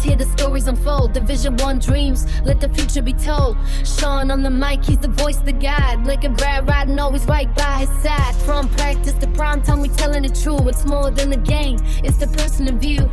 hear the stories unfold. Division One dreams, let the future be told. Sean on the mic, he's the voice, the guide. Looking rad, riding always right by his side. From practice to prime time, we telling it true. It's more than the game, it's the person in view.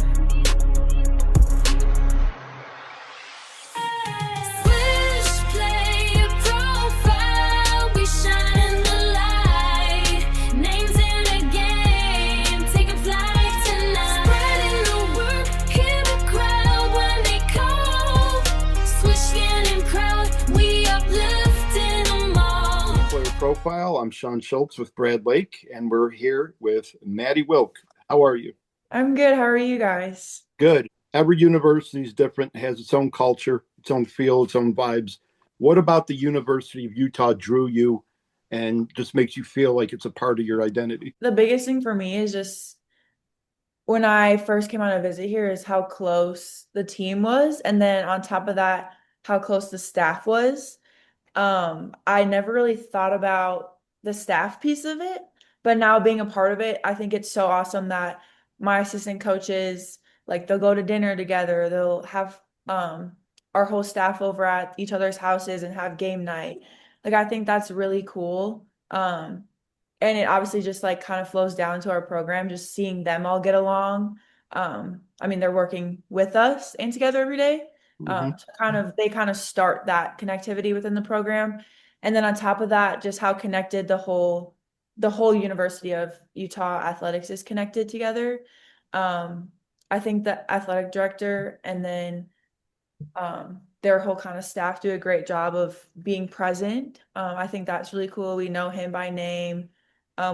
Profile. I'm Sean Schultz with Brad Lake, and we're here with Maty Wilke. How are you? I'm good. How are you guys? Good. Every university is different, has its own culture, its own feel, its own vibes. What about the University of Utah drew you and just makes you feel like it's a part of your identity? The biggest thing for me is just when I first came on a visit here is how close the team was. And then on top of that, how close the staff was. I never really thought about the staff piece of it, but now being a part of it, I think it's so awesome that my assistant coaches, like they'll go to dinner together, they'll have our whole staff over at each other's houses and have game night. Like I think that's really cool. And it obviously just like kind of flows down to our program, just seeing them all get along. I mean, they're working with us and together every day. So they kind of start that connectivity within the program. And then on top of that, just how connected the whole University of Utah athletics is connected together. I think the athletic director and then their whole kind of staff do a great job of being present. I think that's really cool. We know him by name.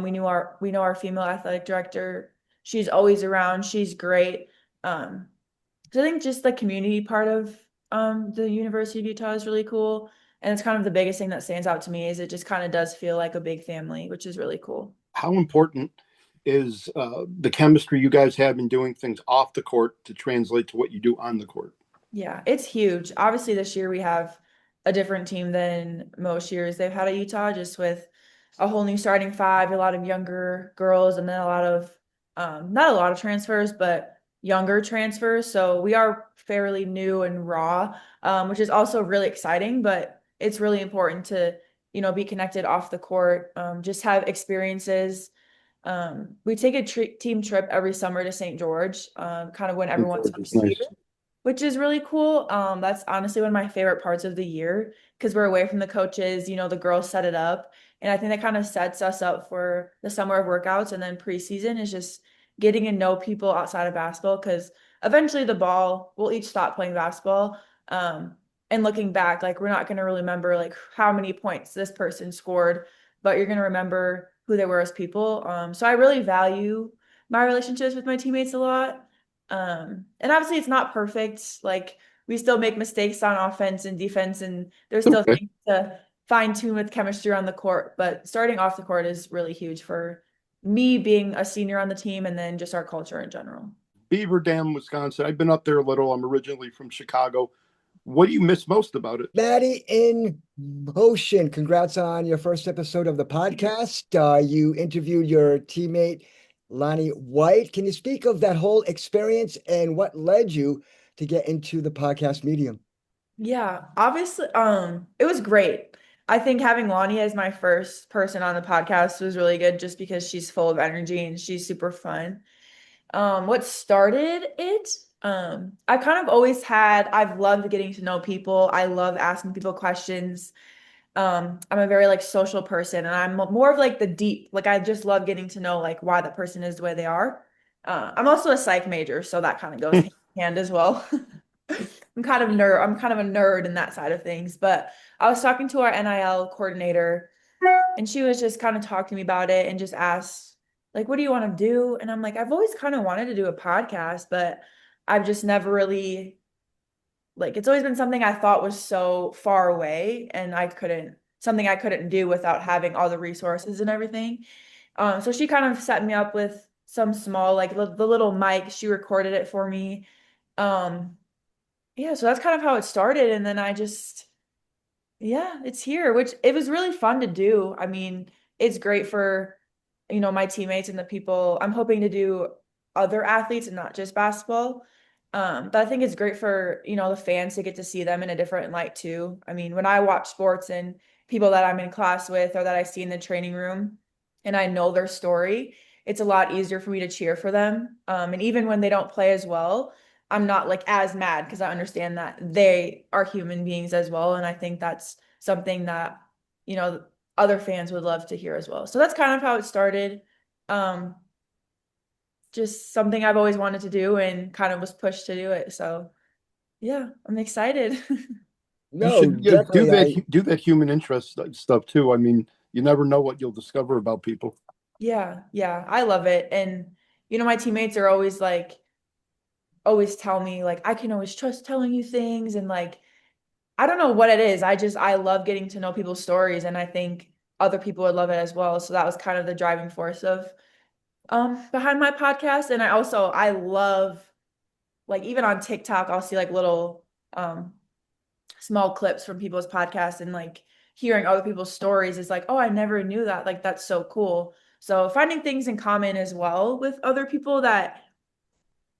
We know our female athletic director. She's always around. She's great. So I think just the community part of the University of Utah is really cool. And it's kind of the biggest thing that stands out to me is it just kind of does feel like a big family, which is really cool. How important is the chemistry you guys have in doing things off the court to translate to what you do on the court? Yeah, it's huge. Obviously, this year we have a different team than most years they've had at Utah, just with a whole new starting five, a lot of younger girls, and then a lot of, not a lot of transfers, but younger transfers. So we are fairly new and raw, which is also really exciting, but it's really important to, be connected off the court, just have experiences. We take a team trip every summer to St. George, kind of when everyone's here, which is really cool. That's honestly one of my favorite parts of the year because we're away from the coaches, the girls set it up. And I think that kind of sets us up for the summer of workouts. And then preseason is just getting to know people outside of basketball because eventually we'll each stop playing basketball. And looking back, like we're not going to really remember like how many points this person scored, but you're going to remember who they were as people. So I really value my relationships with my teammates a lot. And obviously it's not perfect. Like we still make mistakes on offense and defense, and there's still things to fine tune with chemistry on the court, but starting off the court is really huge for me being a senior on the team and then just our culture in general. Beaver Dam, Wisconsin. I've been up there a little. I'm originally from Chicago. What do you miss most about it? Maty in motion. Congrats on your first episode of the podcast. You interviewed your teammate, Lonnie White. Can you speak of that whole experience and what led you to get into the podcast medium? Yeah, obviously, it was great. I think having Lonnie as my first person on the podcast was really good just because she's full of energy and she's super fun. What started it? I've loved getting to know people. I love asking people questions. I'm a very like social person and I'm more of like the deep, like I just love getting to know like why that person is the way they are. I'm also a psych major, so that kind of goes hand in hand as well. I'm kind of a nerd in that side of things, but I was talking to our NIL coordinator and she was just kind of talking to me about it and just asked like, what do you want to do? And I'm like, I've always kind of wanted to do a podcast, but I've just never really, like, it's always been something I thought was so far away and something I couldn't do without having all the resources and everything. So she kind of set me up with some small, like the little mic, she recorded it for me. Yeah, so that's kind of how it started. And then it's here, which it was really fun to do. I mean, it's great for, my teammates and the people. I'm hoping to do other athletes and not just basketball. But I think it's great for, the fans to get to see them in a different light too. I mean, when I watch sports and people that I'm in class with or that I see in the training room and I know their story, it's a lot easier for me to cheer for them. And even when they don't play as well, I'm not like as mad because I understand that they are human beings as well. And I think that's something that, you know, other fans would love to hear as well. So that's kind of how it started. Um, just something I've always wanted to do and kind of was pushed to do it. So yeah, I'm excited. You No, should, yeah, do definitely. that human interest stuff too. I mean, you never know what you'll discover about people. Yeah, yeah, I love it. And my teammates are always like, always tell me like I can always trust telling you things and like I don't know what it is. I love getting to know people's stories and I think other people would love it as well. So that was kind of the driving force of behind my podcast. And I love like even on TikTok, I'll see like little small clips from people's podcasts and like hearing other people's stories is like, oh, I never knew that. Like that's so cool. So finding things in common as well with other people that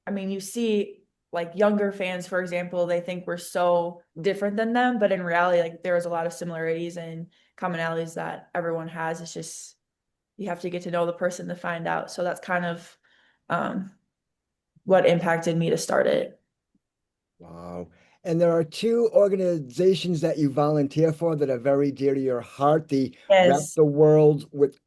I mean, you see like younger fans, for example, they think we're so different than them, but in reality, like there's a lot of similarities and commonalities that everyone has. It's just you have to get to know the person to find out. So that's kind of um, what impacted me to start it. Wow. And there are two organizations that you volunteer for that are very dear to your heart, the Wrap Yes. the World with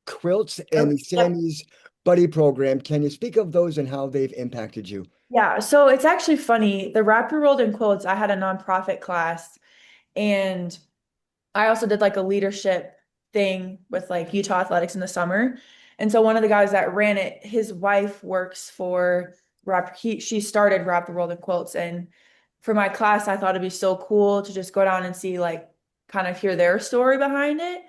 Quilts and the Yep. Sammy's Buddy program. Can you speak of those and how they've impacted you? Yeah. So it's actually funny. The Wrap Your World in Quotes, I had a nonprofit class and I also did like a leadership thing with like Utah Athletics in the summer. And so one of the guys that ran it, his wife works for she started Wrap the World in Quilts. And for my class, I thought it'd be so cool to just go down and see like kind of hear their story behind it.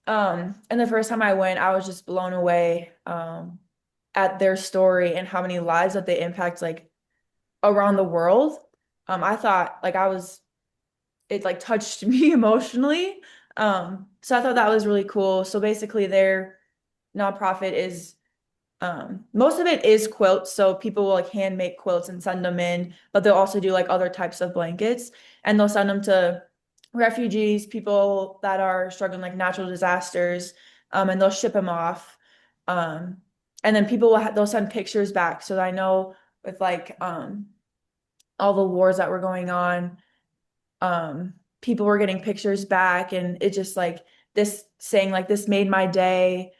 And the first time I went, I was just blown away at their story and how many lives that they impact like around the world. I thought like it like touched me emotionally. So I thought that was really cool. So basically their nonprofit is most of it is quilts. So people will like hand make quilts and send them in, but they'll also do like other types of blankets and they'll send them to refugees, people that are struggling like natural disasters, and they'll ship them off. Um, and then people they'll send pictures back. So I know with like all the wars that were going on, people were getting pictures back and it just like this saying like this made my day.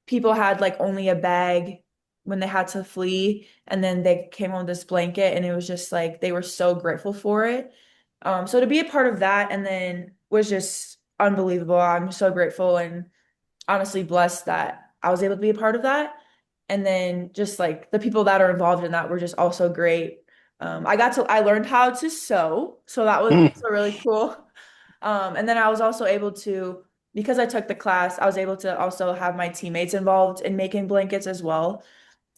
People had like only a bag when they had to flee and then they came home with this blanket and it was just like they were so grateful for it. So to be a part of that and then was just unbelievable. I'm so grateful and honestly blessed that I was able to be a part of that. And then just like the people that are involved in that were just also great. I learned how to sew, so that was also really cool. And then I was also able to, because I took the class, I was able to also have my teammates involved in making blankets as well.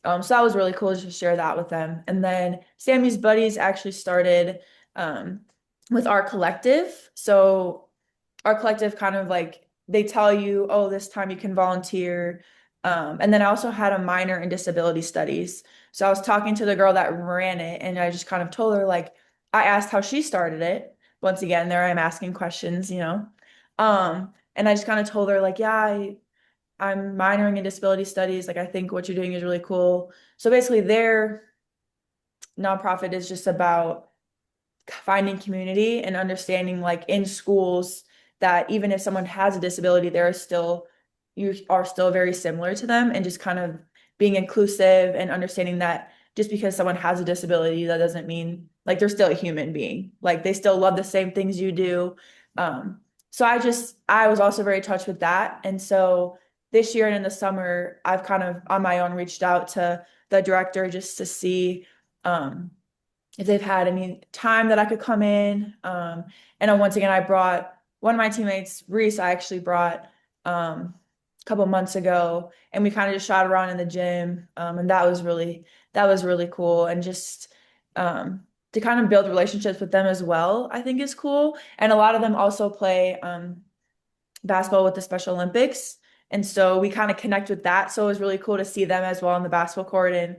So that was really cool to share that with them. And then Sammy's Buddies actually started um, with our collective. So our collective kind of like they tell you, oh, this time you can volunteer. And then I also had a minor in disability studies. So I was talking to the girl that ran it, and I just kind of told her, like, I asked how she started it. Once again, there I'm asking questions. And I just kind of told her, like, yeah, I'm minoring in disability studies. Like, I think what you're doing is really cool. So basically, their nonprofit is just about finding community and understanding like in schools that even if someone has a disability, you are still very similar to them and just kind of being inclusive and understanding that just because someone has a disability, that doesn't mean like they're still a human being. Like they still love the same things you do. So I was also very touched with that. And so this year and in the summer, I've kind of on my own reached out to the director just to see if they've had any time that I could come in. And then once again, I brought one of my teammates, Reese, I actually brought a couple months ago, and we kind of just shot around in the gym. And that was really cool. And just to kind of build relationships with them as well, I think is cool. And a lot of them also play basketball with the Special Olympics. And so we kind of connect with that. So it was really cool to see them as well on the basketball court. And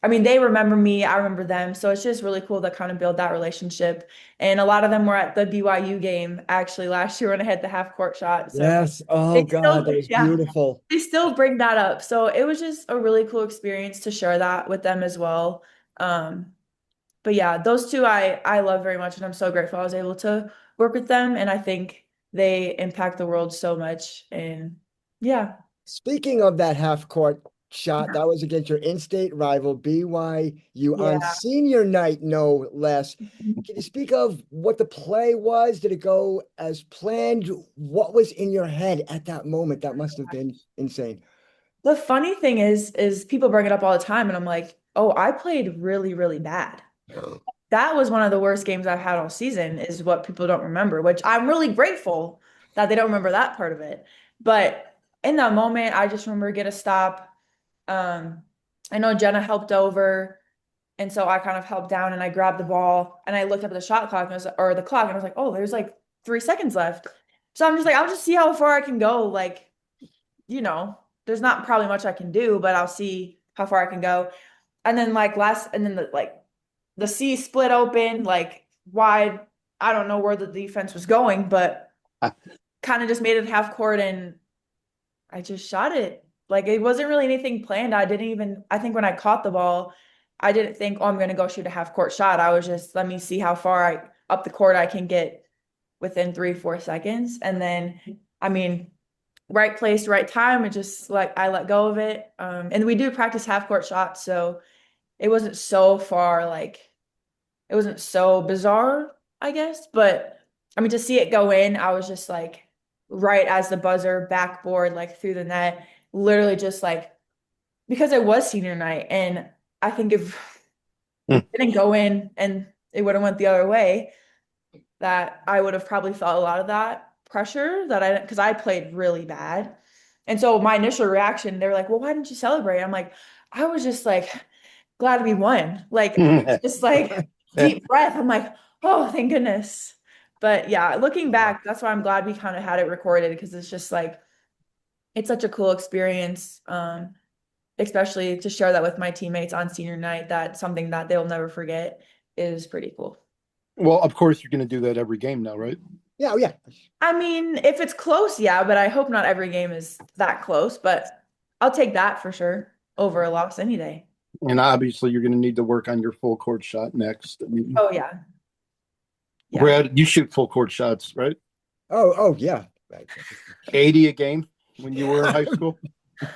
I mean, they remember me, I remember them. So it's just really cool to kind of build that relationship. And a lot of them were at the BYU game actually last year when I hit the half court shot. So Yes. Oh they God, still, that was yeah, beautiful. they still bring that up. So it was just a really cool experience to share that with them as well. Um, but yeah, those two I love very much, and I'm so grateful I was able to work with them. And I think they impact the world so much. And yeah. Speaking of that half court shot, that was against your in-state rival BYU on Yeah. senior night, no less. Can you speak of what the play was? Did it go as planned? What was in your head at that moment? That must have been insane. The funny thing is people bring it up all the time, and I'm like, oh, I played really, really bad. That was one of the worst games I've had all season, is what people don't remember, which I'm really grateful that they don't remember that part of it. But in that moment, I just remember get a stop. Um, I know Jenna helped over, and so I kind of helped down and I grabbed the ball and I looked up at the shot clock and or the clock, and I was like, oh, there's like 3 seconds left. So I'm just like, I'll just see how far I can go. Like, there's not probably much I can do, but I'll see how far I can go. And then the sea split open, like wide. I don't know where the defense was going, but kind of just made it half court and I just shot it. Like it wasn't really anything planned. I think when I caught the ball, I didn't think, oh, I'm gonna go shoot a half court shot. I was just, let me see how far up the court I can get within 3-4 seconds. And then, I mean, right place, right time. It just like I let go of it. And we do practice half court shots, so it wasn't so far, like it wasn't so bizarre, I guess. But I mean, to see it go in, I was just like right as the buzzer, backboard, like through the net, literally just like because it was senior night, and I think if it didn't go in and it would have went the other way, that I would have probably felt a lot of that pressure because I played really bad. And so my initial reaction, they were like, well, why didn't you celebrate? I'm like, I was just like glad we won. Like just like deep breath. I'm like, oh, thank goodness. But yeah, looking back, that's why I'm glad we kind of had it recorded, because it's just like it's such a cool experience. Especially to share that with my teammates on senior night, that's something that they'll never forget, is pretty cool. Well, of course, you're going to do that every game now, right? Yeah, yeah. I mean, if it's close, yeah, but I hope not every game is that close, but I'll take that for sure over a loss any day. And obviously, you're going to need to work on your full court shot next. I mean, Oh yeah. Yeah. Brad, you shoot full court shots, right? Oh, yeah. 80 a game when you were in high school.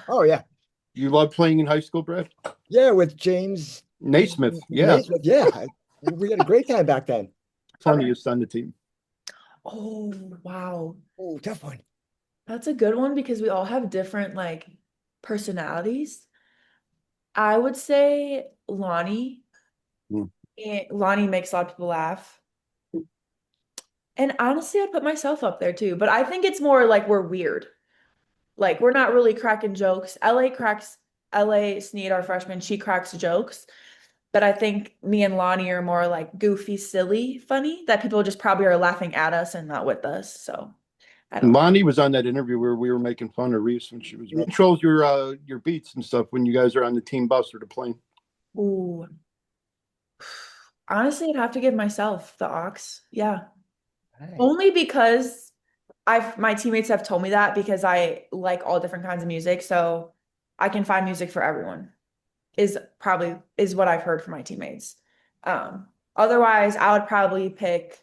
Oh, yeah. You loved playing in high school, Brad? Yeah, with James Naismith, yeah. Naismith, yeah. We had a great time back then. Funniest on the team. Oh, wow. Oh, tough one. That's a good one because we all have different like personalities. I would say Lonnie. Mm. Lonnie makes a lot of people laugh. And honestly, I'd put myself up there too, but I think it's more like we're weird. Like we're not really cracking jokes. LA Sneed, our freshman, she cracks jokes. But I think me and Lonnie are more like goofy, silly, funny, that people just probably are laughing at us and not with us. So I don't know. Lonnie was on that interview where we were making fun of Reese when she was around. Controls your beats and stuff when you guys are on the team bus or the plane. Ooh. Honestly, I'd have to give myself the aux. Yeah. Hey. Only because my teammates have told me that, because I like all different kinds of music, so I can find music for everyone. Is what I've heard from my teammates. Otherwise, I would probably pick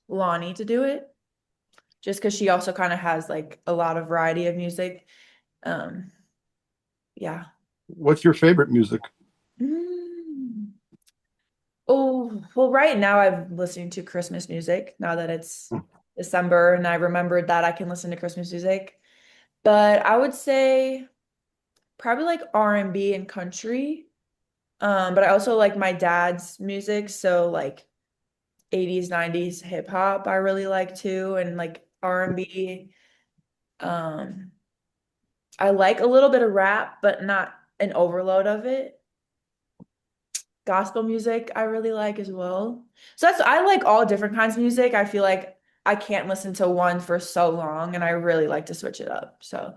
Lonnie to do it, just because she also kind of has like a lot of variety of music. Yeah. What's your favorite music? Oh, well, right now I'm listening to Christmas music now that it's December, and I remembered that I can listen to Christmas music. But I would say probably like R&B and country. But I also like my dad's music, so like 80s, 90s hip hop I really like too, and like R&B. I like a little bit of rap, but not an overload of it. Gospel music I really like as well. So I like all different kinds of music. I feel like I can't listen to one for so long, and I really like to switch it up. So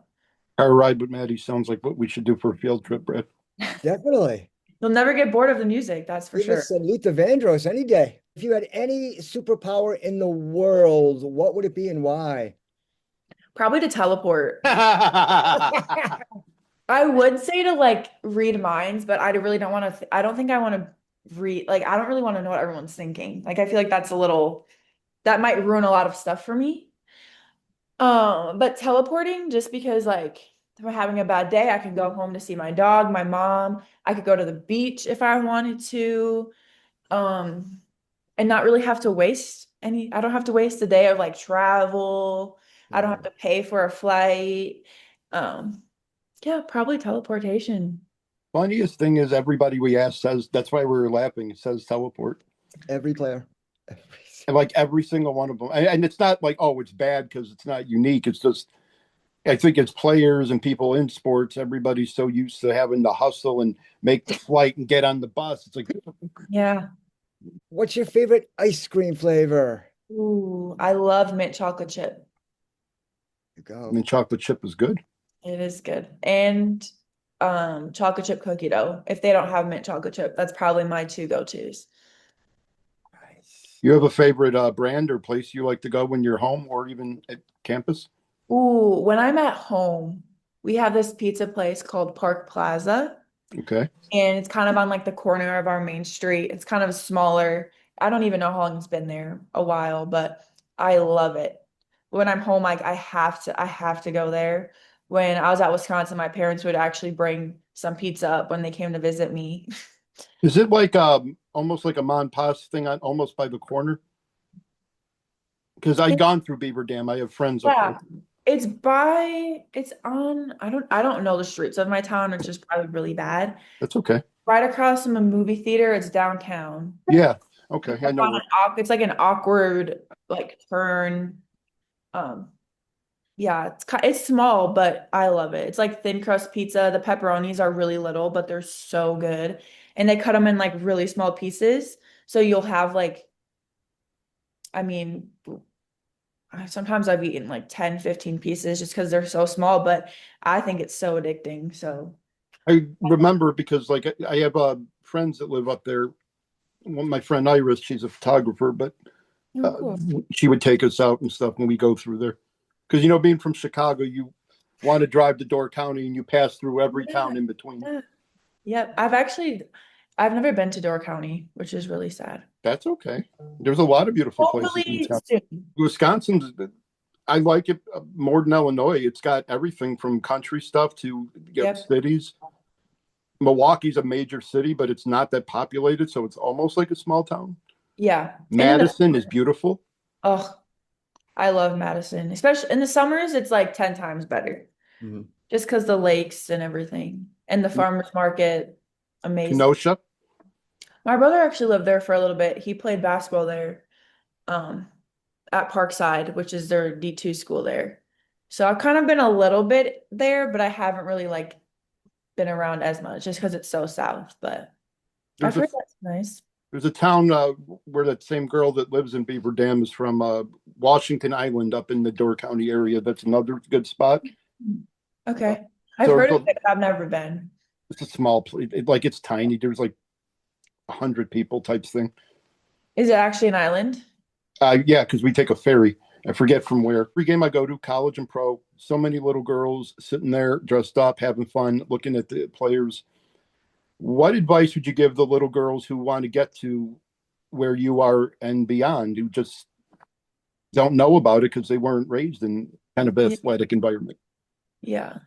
Our ride with Maddie sounds like what we should do for a field trip, Brad. Definitely. You'll never get bored of the music, that's for Give sure. us some Luther Vandross any day. If you had any superpower in the world, what would it be and why? Probably to teleport. I I would say to like read minds, but I really don't want to, I don't think I want to read, like, I don't really want to know what everyone's thinking. Like, I feel like that's a little, that might ruin a lot of stuff for me. But teleporting just because like if I'm having a bad day, I can go home to see my dog, my mom. I could go to the beach if I wanted to. Um, and not really have to waste any, I don't have to waste a day of like travel. I don't have to pay for a flight. Um, yeah, probably teleportation. Funniest thing is everybody we ask says that's why we were laughing. It says teleport. Every player. And like every single one of them. And it's not like, oh, it's bad because it's not unique. It's just I think it's players and people in sports, everybody's so used to having to hustle and make the flight and get on the bus. It's like Yeah. What's your favorite ice cream flavor? Ooh, I love mint chocolate chip. You go. I mean chocolate chip is good. It is good. And chocolate chip cookie dough. If they don't have mint chocolate chip, that's probably my two go-tos. Nice. You have a favorite brand or place you like to go when you're home or even at campus? Ooh, when I'm at home, we have this pizza place called Park Plaza, Okay. and it's kind of on like the corner of our main street. It's kind of smaller. I don't even know how long it's been there, a while, but I love it. When I'm home, like I have to go there. When I was at Wisconsin, my parents would actually bring some pizza up when they came to visit me. Is it like almost like a Mon Pas thing on almost by the corner? Because I'd gone through Beaver Dam. I have friends up Yeah, there. it's on, I don't know the streets of my town. It's just probably really bad. That's okay. Right across from a movie theater, it's downtown. Yeah. Okay. I It's know on where. it's like an awkward like turn. Um, yeah, it's small, but I love it. It's like thin crust pizza. The pepperonis are really little, but they're so good. And they cut them in like really small pieces. So you'll have like, I mean, sometimes I've eaten like 10, 15 pieces just because they're so small, but I think it's so addicting. So I remember because like I have friends that live up there. One, my friend Iris, she's a photographer, but oh, uh, cool. she would take us out and stuff when we go through there. Because being from Chicago, you want to drive to Door County and you pass through every Yeah, town in between. yeah. Yep. I've never been to Door County, which is really sad. That's okay. There's a lot of beautiful places in Hopefully Wisconsin. soon. Wisconsin's, I like it more than Illinois. It's got everything from country stuff to Yep. cities. Milwaukee's a major city, but it's not that populated, so it's almost like a small town. Yeah. And in the Madison is beautiful. oh, I love Madison. Especially in the summers, it's like 10 times better. Mhm. Just because the lakes and everything. And the farmers market, amazing. Kenosha. My brother actually lived there for a little bit. He played basketball there, um, at Parkside, which is their D2 school there. So I've kind of been a little bit there, but I haven't really like been around as much just because it's so south. But I've There's a heard that's nice. there's a town where that same girl that lives in Beaver Dam is from Washington Island up in the Door County area. That's another good spot. Okay. I've So heard of it, but I've never been. it's a small place. It's tiny. There's like 100 people types thing. Is it actually an island? Yeah, because we take a ferry. I forget from where. Every game I go to, college and pro, so many little girls sitting there dressed up, having fun, looking at the players. What advice would you give the little girls who want to get to where you are and beyond, who just don't know about it because they weren't raised in kind of an athletic environment? Yeah.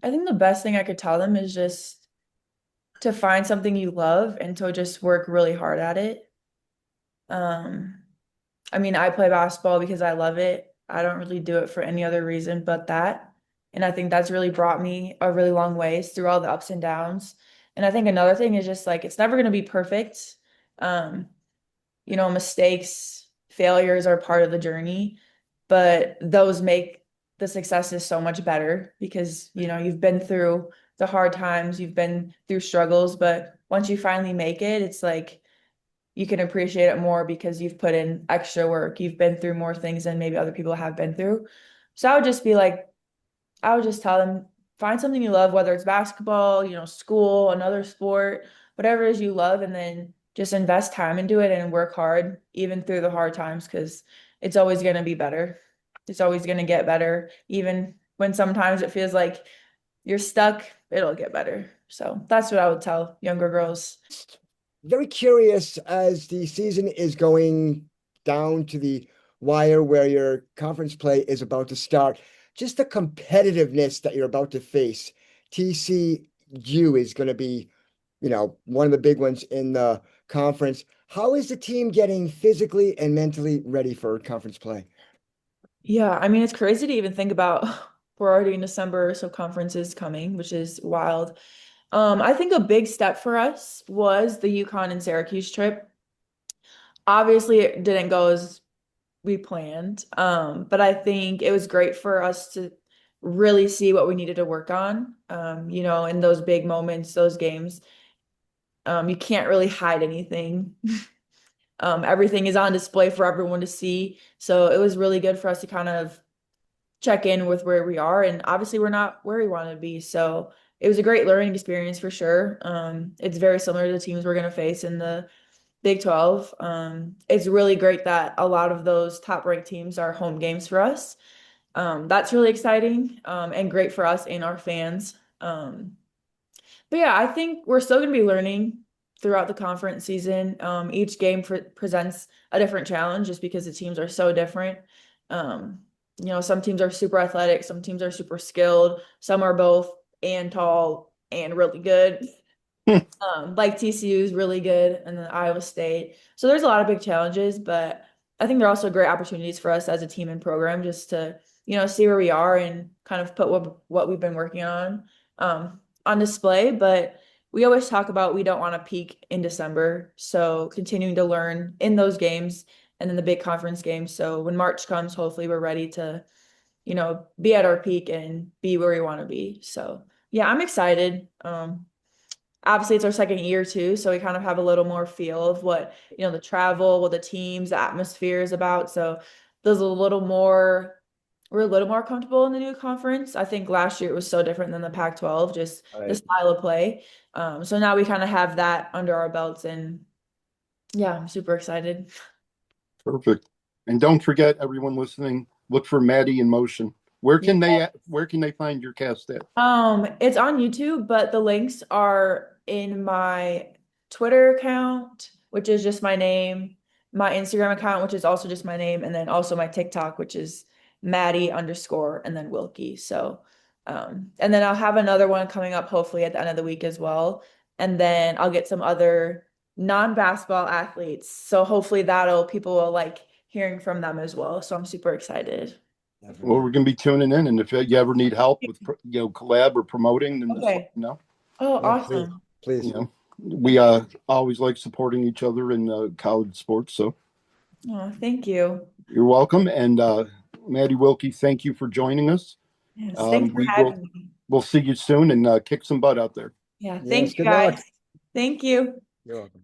I think the best thing I could tell them is just to find something you love and to just work really hard at it. Um, I mean, I play basketball because I love it. I don't really do it for any other reason but that. And I think that's really brought me a really long ways through all the ups and downs. And I think another thing is just like it's never going to be perfect. Um, mistakes, failures are part of the journey, but those make the successes so much better because, you've been through the hard times, you've been through struggles, but once you finally make it, it's like you can appreciate it more because you've put in extra work. You've been through more things than maybe other people have been through. So I would just tell them find something you love, whether it's basketball, school, another sport, whatever it is you love, and then just invest time into it and work hard, even through the hard times, because it's always going to be better. It's always going to get better. Even when sometimes it feels like you're stuck, it'll get better. So that's what I would tell younger girls. Very curious as the season is going down to the wire where your conference play is about to start, just the competitiveness that you're about to face. TCU is going to be, one of the big ones in the conference. How is the team getting physically and mentally ready for conference play? Yeah, I mean, it's crazy to even think about. We're already in December, so conference is coming, which is wild. I think a big step for us was the UConn and Syracuse trip. Obviously, it didn't go as we planned, but I think it was great for us to really see what we needed to work on. In those big moments, those games, you can't really hide anything. Everything is on display for everyone to see. So it was really good for us to kind of check in with where we are. And obviously we're not where we want to be. So it was a great learning experience for sure. It's very similar to the teams we're going to face in the Big 12. It's really great that a lot of those top ranked teams are home games for us. That's really exciting, and great for us and our fans. But yeah, I think we're still going to be learning throughout the conference season. Each game presents a different challenge just because the teams are so different. Some teams are super athletic, some teams are super skilled, some are both and tall and really good. Like TCU is really good, and then Iowa State. So there's a lot of big challenges, but I think they're also great opportunities for us as a team and program just to, see where we are and kind of put what we've been working on display. But we always talk about we don't want to peak in December. So continuing to learn in those games and then the big conference games. So when March comes, hopefully we're ready to, be at our peak and be where we want to be. So yeah, I'm excited. Obviously it's our second year too, so we kind of have a little more feel of what, the travel, what the teams, the atmosphere is about. So there's we're a little more comfortable in the new conference. I think last year it was so different than the Pac-12, just the Right. style of play. So now we kind of have that under our belts, and yeah, I'm super excited. Perfect. And don't forget, everyone listening, look for Maty in Motion. Where can they find your cast at? It's on YouTube, but the links are in my Twitter account, which is just my name, my Instagram account, which is also just my name, and then also my TikTok, which is Maty_ and then Wilke. So, and then I'll have another one coming up hopefully at the end of the week as well. And then I'll get some other non-basketball athletes. So hopefully people will like hearing from them as well. So I'm super excited. Well, we're going to be tuning in, and if you ever need help with collab or promoting, then just let Okay. me know. Oh, Yeah, awesome. please. We always like supporting each other in college sports. So Oh, thank you. you're welcome. And Maty Wilke, thank you for joining us. Yes, thanks for We having me. we'll see you soon and kick some butt out there. Yeah, Yes, thank you good luck. guys. Thank you. You're welcome.